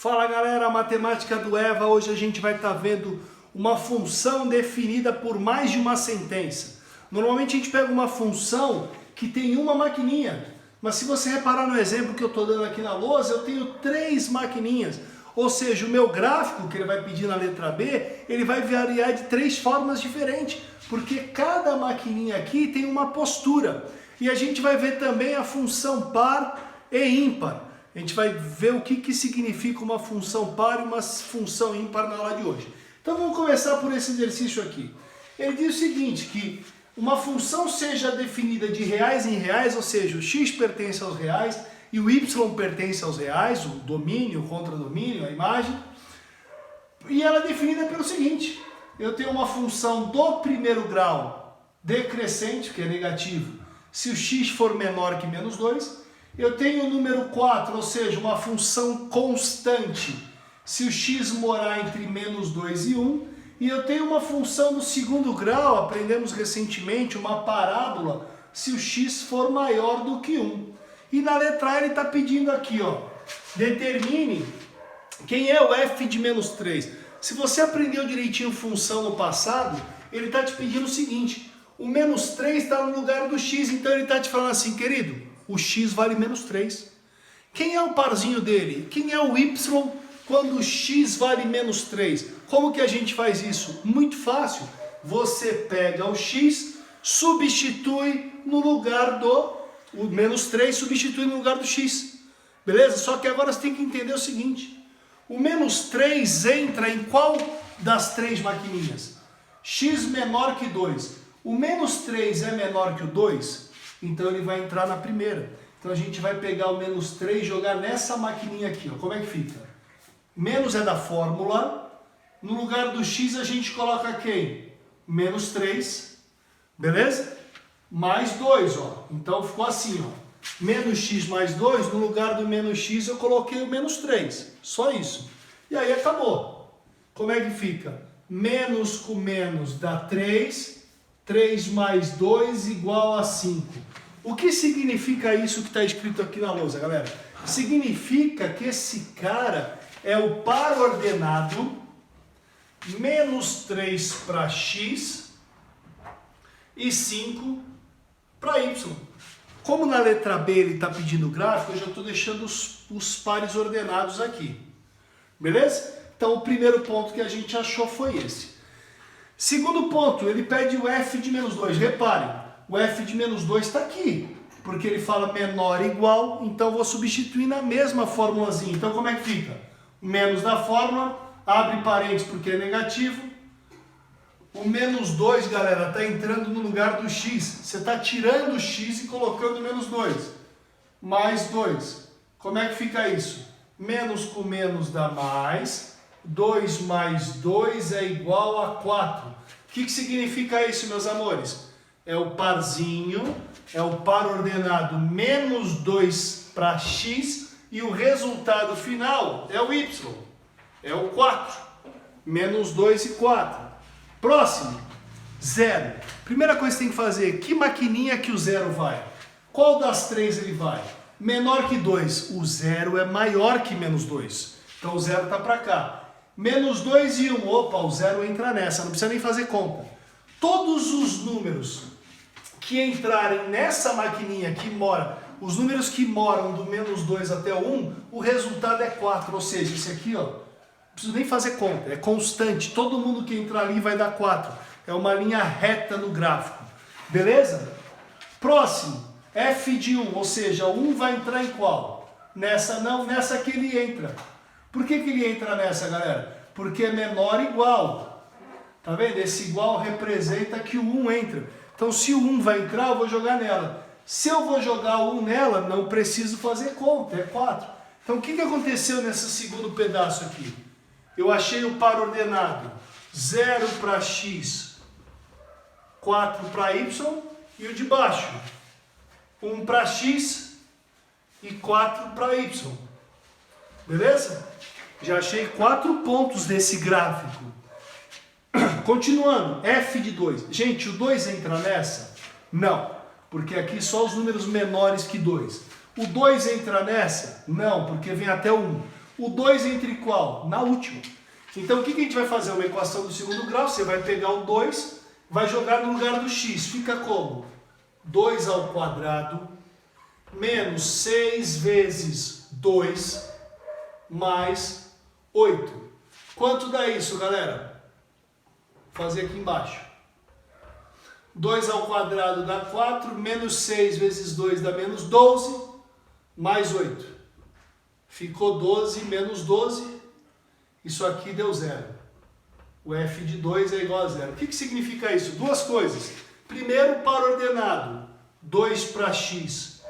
Fala galera, a matemática do EVA, hoje a gente vai estar vendo uma função definida por mais de uma sentença. Normalmente a gente pega uma função que tem uma maquininha, mas se você reparar no exemplo que eu estou dando aqui na lousa, eu tenho 3 maquininhas. Ou seja, o meu gráfico, que ele vai pedir na letra B, ele vai variar de 3 formas diferentes, porque cada maquininha aqui tem uma postura. E a gente vai ver também a função par e ímpar. A gente vai ver o que significa uma função par e uma função ímpar na aula de hoje. Então vamos começar por esse exercício aqui. Ele diz o seguinte, que uma função seja definida de reais em reais, ou seja, o x pertence aos reais e o y pertence aos reais, o domínio, o contradomínio, a imagem. E ela é definida pelo seguinte, eu tenho uma função do primeiro grau decrescente, que é negativo, se o x for menor que menos 2. Eu tenho o número 4, ou seja, uma função constante, se o x morar entre menos 2 e 1. E eu tenho uma função do segundo grau, aprendemos recentemente, uma parábola, se o x for maior do que 1. E na letra A ele está pedindo aqui, ó, determine quem é o f de menos 3. Se você aprendeu direitinho função no passado, ele está te pedindo o seguinte, o menos 3 está no lugar do x, então ele está te falando assim, querido, o x vale menos 3. Quem é o parzinho dele? Quem é o y quando o x vale menos 3? Como que a gente faz isso? Muito fácil. Você pega o x, substitui no lugar do... O menos 3 substitui no lugar do x. Beleza? Só que agora você tem que entender o seguinte. O menos 3 entra em qual das 3 maquininhas? X menor que 2. O menos 3 é menor que o 2? Então ele vai entrar na primeira. Então a gente vai pegar o menos 3 e jogar nessa maquininha aqui. Ó. Como é que fica? Menos é da fórmula. No lugar do x a gente coloca quem? Menos 3. Beleza? Mais 2. Ó. Então ficou assim. Ó. Menos x mais 2. No lugar do menos x eu coloquei o menos 3. Só isso. E aí acabou. Como é que fica? Menos com menos dá 3. 3 mais 2 igual a 5. O que significa isso que está escrito aqui na lousa, galera? Significa que esse cara é o par ordenado menos 3 para x e 5 para y. Como na letra B ele está pedindo gráfico, eu já estou deixando os pares ordenados aqui. Beleza? Então o primeiro ponto que a gente achou foi esse. Segundo ponto, ele pede o f de menos 2. Reparem, o f de menos 2 está aqui, porque ele fala menor igual, então vou substituir na mesma formulazinha. Então como é que fica? Menos da fórmula, abre parênteses porque é negativo. O menos 2, galera, está entrando no lugar do x. Você está tirando o x e colocando menos 2. Mais 2. Como é que fica isso? Menos com menos dá mais. 2 mais 2 é igual a 4. O que significa isso, meus amores? É o parzinho, é o par ordenado menos 2 para x e o resultado final é o y, é o 4. Menos 2 e 4. Próximo, 0. Primeira coisa que tem que fazer, que maquininha que o 0 vai? Qual das 3 ele vai? Menor que 2. O 0 é maior que menos 2. Então o 0 está para cá. Menos 2 e 1. Opa, o 0 entra nessa, não precisa nem fazer conta. Todos os números que entrarem nessa maquininha que mora, os números que moram do menos 2 até o 1, o resultado é 4. Ou seja, esse aqui, ó, não preciso nem fazer conta, é constante. Todo mundo que entrar ali vai dar 4. É uma linha reta no gráfico. Beleza? Próximo, f de 1, ou seja, o 1 vai entrar em qual? Nessa não, nessa que ele entra. Por que ele entra nessa, galera? Porque é menor ou igual. Tá vendo? Esse igual representa que o 1 entra. Então se o 1 vai entrar, eu vou jogar nela. Se eu vou jogar o 1 nela, não preciso fazer conta, é 4. Então o que aconteceu nesse segundo pedaço aqui? Eu achei o par ordenado 0 para x, 4 para y e o de baixo 1 para x e 4 para y. Beleza? Já achei 4 pontos desse gráfico. Continuando, f de 2. Gente, o 2 entra nessa? Não, porque aqui só os números menores que 2. O 2 entra nessa? Não, porque vem até o 1. O 2 entre qual? Na última. Então o que a gente vai fazer? Uma equação do segundo grau, você vai pegar o 2, vai jogar no lugar do x. Fica como? 2 ao quadrado menos 6 vezes 2 mais 8. Quanto dá isso, galera? Vou fazer aqui embaixo. 2 ao quadrado dá 4, menos 6 vezes 2 dá menos 12, mais 8. Ficou 12 menos 12, isso aqui deu 0. O f de 2 é igual a 0. O que significa isso? Duas coisas. Primeiro, par ordenado, 2 para x,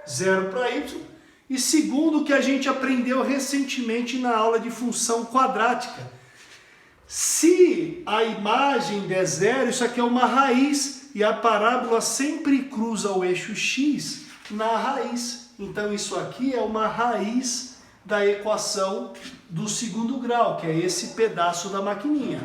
0 para y. E segundo, o que a gente aprendeu recentemente na aula de função quadrática. Se a imagem der 0, isso aqui é uma raiz, e a parábola sempre cruza o eixo x na raiz. Então isso aqui é uma raiz da equação do segundo grau, que é esse pedaço da maquininha.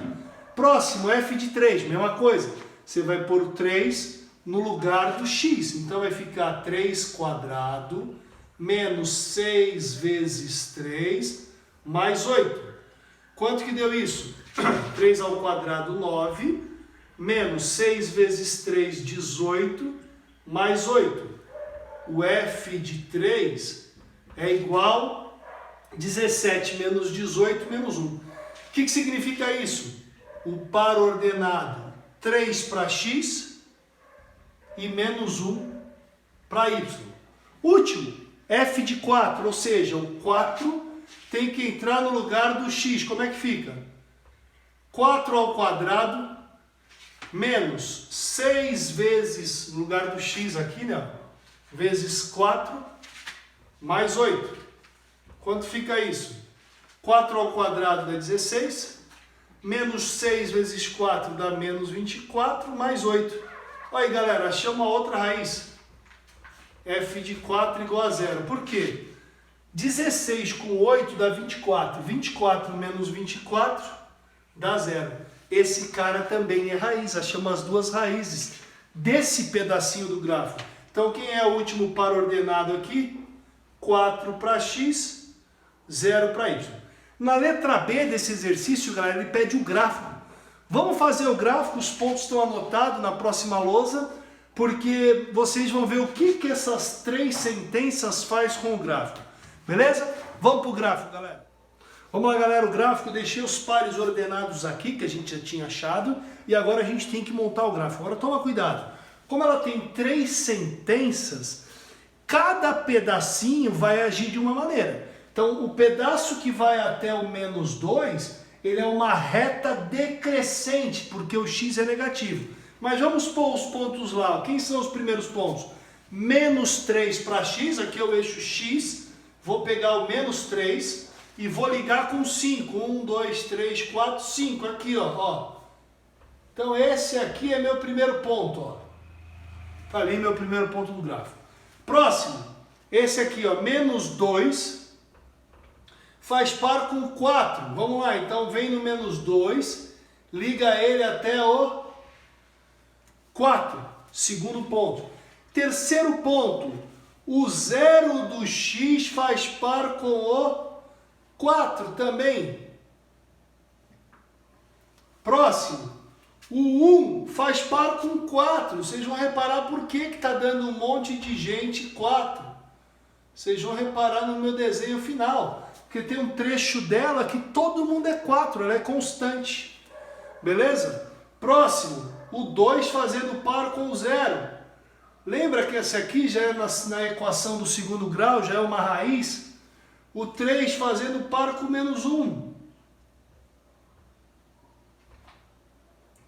Próximo, f de 3, mesma coisa. Você vai pôr o 3 no lugar do x. Então vai ficar 3 quadrado menos 6 vezes 3 mais 8. Quanto que deu isso? 3 ao quadrado, 9, menos 6 vezes 3, 18, mais 8. O f de 3 é igual a 17 menos 18 menos 1. O que significa isso? O par ordenado 3 para x e menos 1 para y. Último, f de 4, ou seja, o 4 tem que entrar no lugar do x. Como é que fica? 4 ao quadrado menos 6 vezes, no lugar do x aqui, né? Vezes 4 mais 8. Quanto fica isso? 4 ao quadrado dá 16, menos 6 vezes 4 dá menos 24, mais 8. Olha aí, galera, achei uma outra raiz. f de 4 igual a 0. Por quê? 16 com 8 dá 24. 24 menos 24 dá 0. Esse cara também é raiz. Achamos as duas raízes desse pedacinho do gráfico. Então, quem é o último par ordenado aqui? 4 para x, 0 para y. Na letra B desse exercício, galera, ele pede o gráfico. Vamos fazer o gráfico, os pontos estão anotados na próxima lousa, porque vocês vão ver o que essas três sentenças faz com o gráfico. Beleza? Vamos para o gráfico, galera. Vamos lá, galera, o gráfico, deixei os pares ordenados aqui, que a gente já tinha achado, e agora a gente tem que montar o gráfico. Agora toma cuidado. Como ela tem três sentenças, cada pedacinho vai agir de uma maneira. Então, o pedaço que vai até o menos 2, ele é uma reta decrescente, porque o x é negativo. Mas vamos pôr os pontos lá. Quem são os primeiros pontos? Menos 3 para x, aqui é o eixo x. Vou pegar o menos 3 e vou ligar com 5. 1, 2, 3, 4, 5. Aqui, ó. Então, esse aqui é meu primeiro ponto, ó. Tá ali meu primeiro ponto do gráfico. Próximo, esse aqui, ó, menos 2 faz par com 4. Vamos lá, então vem no menos 2, liga ele até o 4. Segundo ponto. Terceiro ponto, o 0 do x faz par com o 4 também. Próximo. O 1 faz par com 4. Vocês vão reparar por que está dando um monte de gente 4. Vocês vão reparar no meu desenho final. Porque tem um trecho dela que todo mundo é 4. Ela é constante. Beleza? Próximo. O 2 fazendo par com o 0. Lembra que essa aqui já é na equação do segundo grau, já é uma raiz? O 3 fazendo par com menos 1.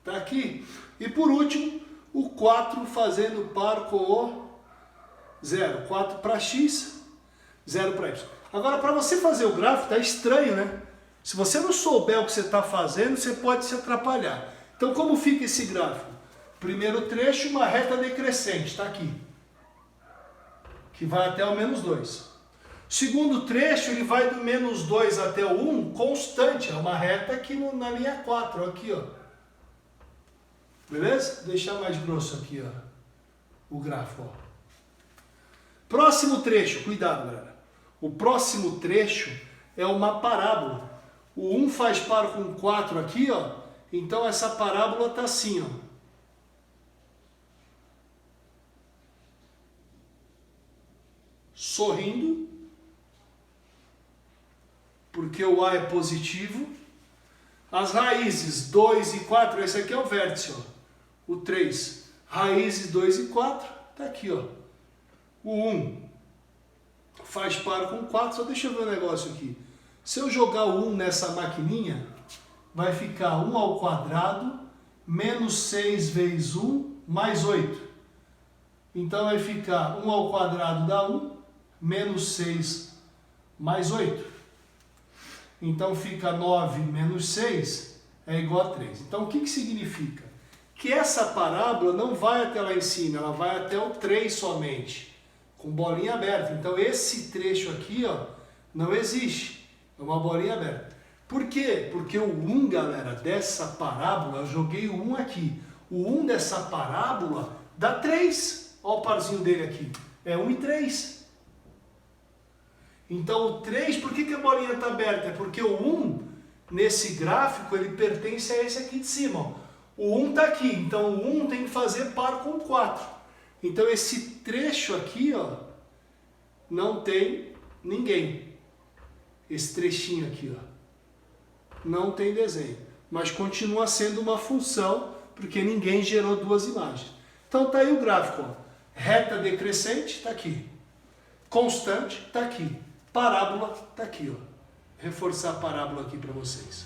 Está aqui. E por último, o 4 fazendo par com o 0. 4 para x, 0 para y. Agora, para você fazer o gráfico, está estranho, né? Se você não souber o que você está fazendo, você pode se atrapalhar. Então, como fica esse gráfico? Primeiro trecho, uma reta decrescente, está aqui. Que vai até o menos 2. Segundo trecho, ele vai do menos 2 até o 1, constante. É uma reta aqui na linha 4, aqui, ó. Beleza? Vou deixar mais grosso aqui, ó, o gráfico. Ó. Próximo trecho, cuidado, galera. O próximo trecho é uma parábola. O 1 faz par com 4 aqui, ó. Então essa parábola está assim, ó. Sorrindo, porque o A é positivo. As raízes 2 e 4, esse aqui é o vértice, ó. O 3. Raízes 2 e 4, tá aqui, ó. O 1 faz par com 4, só deixa eu ver um negócio aqui. Se eu jogar o 1 nessa maquininha, vai ficar 1 ao quadrado, menos 6 vezes 1, mais 8. Então vai ficar 1 ao quadrado dá 1, menos 6 mais 8. Então fica 9 menos 6 é igual a 3. Então o que significa? Que essa parábola não vai até lá em cima, ela vai até o 3 somente, com bolinha aberta. Então esse trecho aqui, ó, não existe, é uma bolinha aberta. Por quê? Porque o 1, galera, dessa parábola, eu joguei o 1 aqui. O 1 dessa parábola dá 3. Olha o parzinho dele aqui. É 1 e 3. Então o 3, por que a bolinha está aberta? É porque o 1, nesse gráfico, ele pertence a esse aqui de cima. Ó. O 1 está aqui, então o 1 tem que fazer par com 4. Então esse trecho aqui, ó, não tem ninguém. Esse trechinho aqui, ó. Não tem desenho, mas continua sendo uma função, porque ninguém gerou duas imagens. Então tá aí o gráfico, ó. Reta decrescente está aqui, constante está aqui, parábola está aqui, ó. Reforçar a parábola aqui para vocês.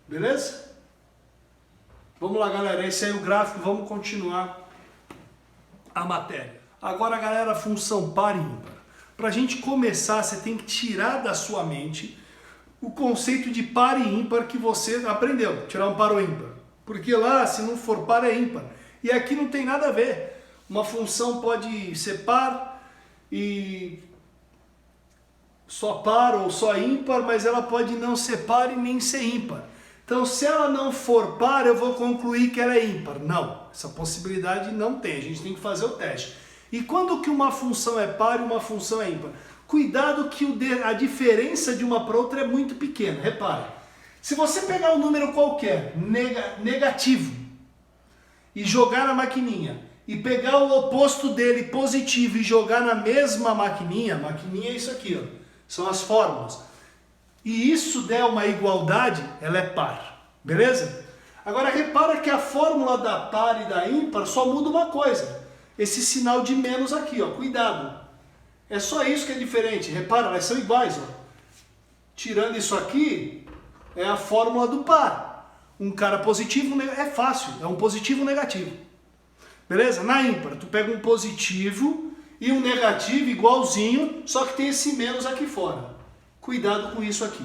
Beleza? Vamos lá, galera, esse aí é o gráfico, vamos continuar a matéria. Agora, galera, a função par e ímpar. Para a gente começar, você tem que tirar da sua mente o conceito de par e ímpar que você aprendeu, tirar um par ou ímpar. Porque lá, se não for par, é ímpar. E aqui não tem nada a ver. Uma função pode ser par e só par ou só ímpar, mas ela pode não ser par e nem ser ímpar. Então, se ela não for par, eu vou concluir que ela é ímpar. Não, essa possibilidade não tem, a gente tem que fazer o teste. E quando que uma função é par e uma função é ímpar? Cuidado que a diferença de uma para outra é muito pequena. Repare, se você pegar um número qualquer, negativo, e jogar na maquininha, e pegar o oposto dele, positivo, e jogar na mesma maquininha é isso aqui, ó, são as fórmulas, e isso der uma igualdade, ela é par, beleza? Agora repara que a fórmula da par e da ímpar só muda uma coisa, esse sinal de menos aqui, ó, cuidado. É só isso que é diferente. Repara, elas são iguais. Ó. Tirando isso aqui, é a fórmula do par. Um cara positivo é fácil. É um positivo e um negativo. Beleza? Na ímpar, tu pega um positivo e um negativo igualzinho, só que tem esse menos aqui fora. Cuidado com isso aqui.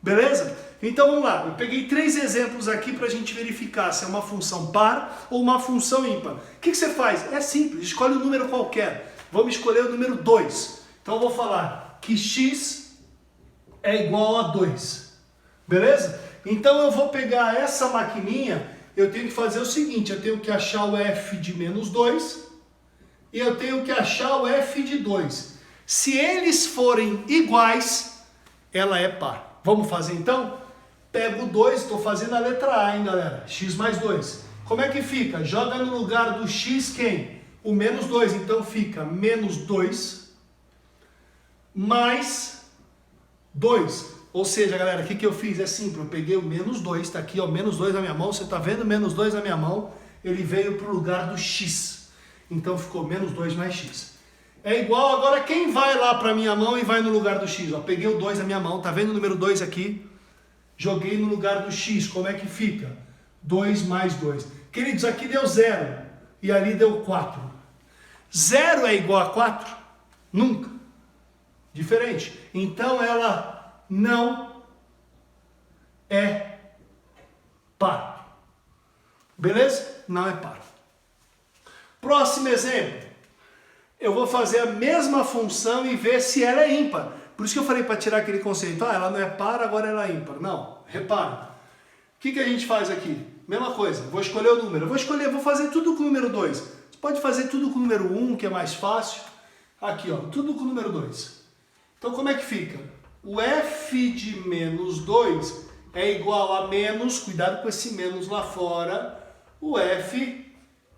Beleza? Então vamos lá. Eu peguei 3 exemplos aqui para a gente verificar se é uma função par ou uma função ímpar. O que você faz? É simples. Escolhe um número qualquer. Vamos escolher o número 2. Então eu vou falar que x é igual a 2. Beleza? Então eu vou pegar essa maquininha, eu tenho que fazer o seguinte, eu tenho que achar o f de menos 2 e eu tenho que achar o f de 2. Se eles forem iguais, ela é par. Vamos fazer então? Pego o 2, estou fazendo a letra A, hein, galera? X mais 2. Como é que fica? Joga no lugar do x quem? O menos 2, então fica menos 2 mais 2. Ou seja, galera, o que eu fiz? É simples, eu peguei o menos 2, está aqui, ó, menos 2 na minha mão, você está vendo menos 2 na minha mão, ele veio para o lugar do x. Então ficou menos 2 mais x. É igual, agora quem vai lá para a minha mão e vai no lugar do x? Ó, peguei o 2 na minha mão, tá vendo o número 2 aqui? Joguei no lugar do x, como é que fica? 2 mais 2. Queridos, aqui deu 0 e ali deu 4. 0 é igual a 4? Nunca. Diferente. Então ela não é par. Beleza? Não é par. Próximo exemplo. Eu vou fazer a mesma função e ver se ela é ímpar. Por isso que eu falei para tirar aquele conceito. Ah, ela não é par, agora ela é ímpar. Não. Repara. O que a gente faz aqui? Mesma coisa. Vou escolher o número. Vou fazer tudo com o número 2. Pode fazer tudo com o número 1, que é mais fácil. Aqui, ó, tudo com o número 2. Então, como é que fica? o f de menos 2 é igual a menos, cuidado com esse menos lá fora, o f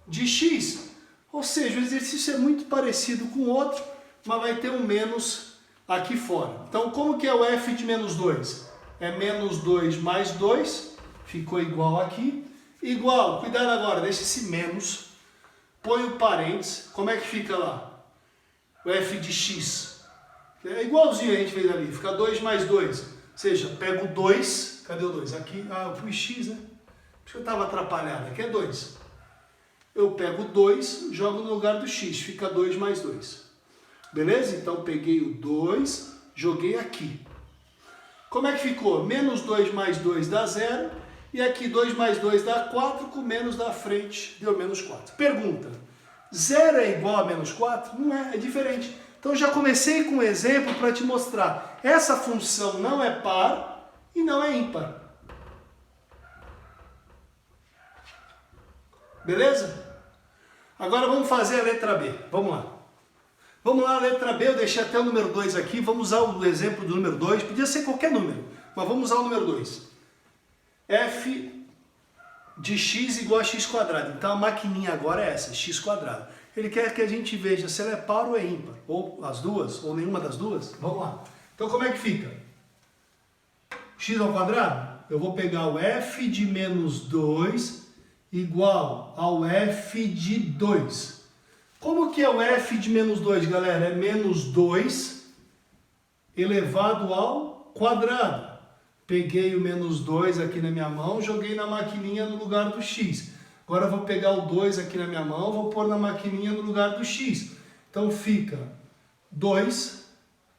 de x. Ou seja, o exercício é muito parecido com o outro, mas vai ter um menos aqui fora. Então, como que é o f de menos 2? É menos 2 mais 2, ficou igual aqui. Igual, cuidado agora, deixa esse menos, põe o parênteses, como é que fica lá? O f de x. É igualzinho a gente fez ali, fica 2 mais 2. Ou seja, pego o 2, cadê o 2? Aqui, eu pus x, né? Acho que eu estava atrapalhado, aqui é 2. Eu pego o 2, jogo no lugar do x, fica 2 mais 2. Beleza? Então peguei o 2, joguei aqui. Como é que ficou? Menos 2 mais 2 dá 0. E aqui 2 mais 2 dá 4, com menos da frente deu menos 4. Pergunta, 0 é igual a menos 4? Não é, é diferente. Então já comecei com um exemplo para te mostrar. Essa função não é par e não é ímpar. Beleza? Agora vamos fazer a letra B. Vamos lá. Vamos lá, a letra B, eu deixei até o número 2 aqui. Vamos usar o exemplo do número 2. Podia ser qualquer número, mas vamos usar o número 2. f de x igual a x quadrado. Então a maquininha agora é essa, x quadrado. Ele quer que a gente veja se ela é par ou é ímpar. Ou as duas, ou nenhuma das duas. Vamos lá. Então como é que fica? X ao quadrado? Eu vou pegar o f de menos 2 igual ao f de 2. Como que é o f de menos 2, galera? É menos 2 elevado ao quadrado. Peguei o menos 2 aqui na minha mão, joguei na maquininha no lugar do x. Agora eu vou pegar o 2 aqui na minha mão, vou pôr na maquininha no lugar do x. Então fica 2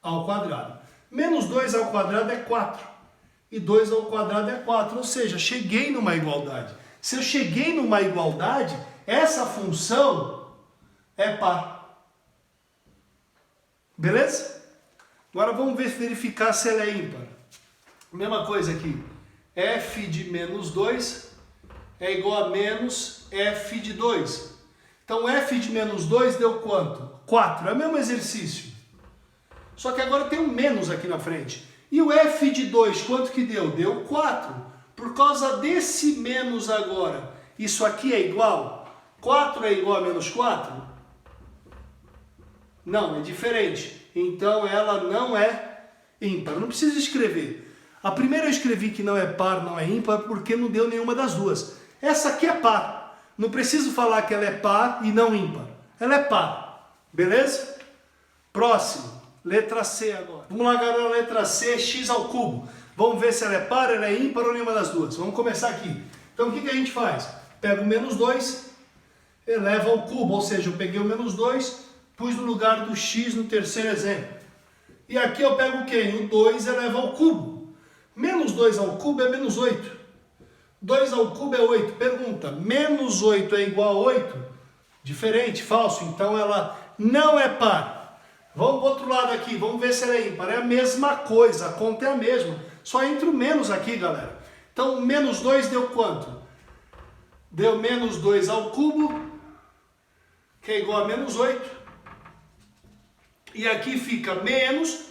ao quadrado. Menos 2 ao quadrado é 4. E 2 ao quadrado é 4. Ou seja, cheguei numa igualdade. Se eu cheguei numa igualdade, essa função é par. Beleza? Agora vamos verificar se ela é ímpar. Mesma coisa aqui. F de menos 2 é igual a menos f de 2. Então f de menos 2 deu quanto? 4. É o mesmo exercício. Só que agora tem um menos aqui na frente. E o f de 2 quanto que deu? Deu 4. Por causa desse menos agora, isso aqui é igual? 4 é igual a menos 4? Não, é diferente. Então ela não é ímpar. Não precisa escrever. A primeira eu escrevi que não é par, não é ímpar, porque não deu nenhuma das duas. Essa aqui é par. Não preciso falar que ela é par e não ímpar. Ela é par. Beleza? Próximo. Letra C agora. Vamos lá, galera. Letra C, x ao cubo. Vamos ver se ela é par, ela é ímpar ou nenhuma das duas. Vamos começar aqui. Então o que a gente faz? Pega o menos 2, eleva ao cubo. Ou seja, eu peguei o menos 2, pus no lugar do x no terceiro exemplo. E aqui eu pego quem? O 2 eleva ao cubo. Menos 2 ao cubo é menos 8. 2 ao cubo é 8. Pergunta, menos 8 é igual a 8? Diferente, falso. Então ela não é par. Vamos para o outro lado aqui, vamos ver se ela é ímpar. É a mesma coisa, a conta é a mesma. Só entra o menos aqui, galera. Então, menos 2 deu quanto? Deu menos 2 ao cubo, que é igual a menos 8. E aqui fica menos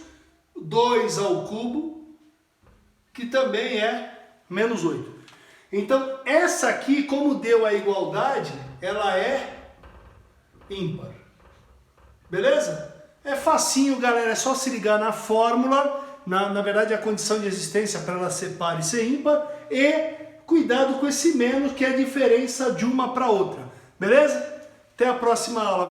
2 ao cubo, que também é menos 8. Então, essa aqui, como deu a igualdade, ela é ímpar. Beleza? É facinho, galera. É só se ligar na fórmula. Na verdade, a condição de existência para ela ser par e ser ímpar. E cuidado com esse menos, que é a diferença de uma para outra. Beleza? Até a próxima aula.